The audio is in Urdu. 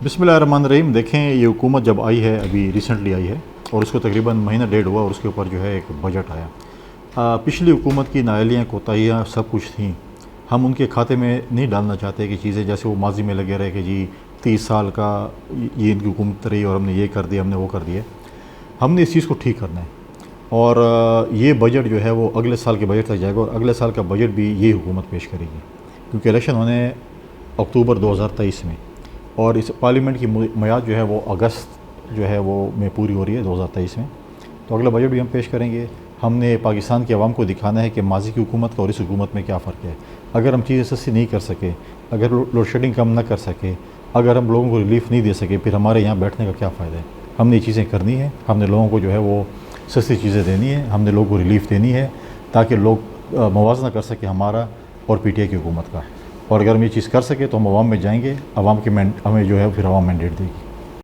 بسم اللہ الرحمن الرحیم۔ دیکھیں یہ حکومت جب آئی ہے ابھی ریسنٹلی آئی ہے اور اس کو تقریباً مہینہ ڈیڑھ ہوا اور اس کے اوپر جو ہے ایک بجٹ آیا۔ پچھلی حکومت کی نااہلیاں کوتاہیاں سب کچھ تھیں، ہم ان کے کھاتے میں نہیں ڈالنا چاہتے کہ چیزیں جیسے وہ ماضی میں لگے رہے کہ جی 30 سال کا یہ ان کی حکومت رہی اور ہم نے یہ کر دیا، ہم نے وہ کر دیا۔ ہم نے اس چیز کو ٹھیک کرنا ہے اور یہ بجٹ جو ہے وہ اگلے سال کے بجٹ تک جائے گا اور اگلے سال کا بجٹ بھی یہ حکومت پیش کرے گی، کیونکہ الیکشن ہونے اکتوبر 2023 میں اور اس پارلیمنٹ کی میعاد جو ہے وہ اگست جو ہے وہ میں پوری ہو رہی ہے 2023 میں، تو اگلا بجٹ بھی ہم پیش کریں گے۔ ہم نے پاکستان کی عوام کو دکھانا ہے کہ ماضی کی حکومت کا اور اس حکومت میں کیا فرق ہے۔ اگر ہم چیزیں سستی نہیں کر سکے، اگر لوڈ شیڈنگ کم نہ کر سکے، اگر ہم لوگوں کو ریلیف نہیں دے سکے، پھر ہمارے یہاں بیٹھنے کا کیا فائدہ ہے۔ ہم نے یہ چیزیں کرنی ہیں، ہم نے لوگوں کو جو ہے وہ سستی چیزیں دینی ہے، ہم نے لوگوں کو ریلیف دینی ہے تاکہ لوگ موازنہ کر سکیں ہمارا اور پی ٹی آئی کی حکومت کا۔ اور اگر ہم یہ چیز کر سکیں تو ہم عوام میں جائیں گے، عوام کی ہمیں جو ہے پھر عوام مینڈیٹ دے گی۔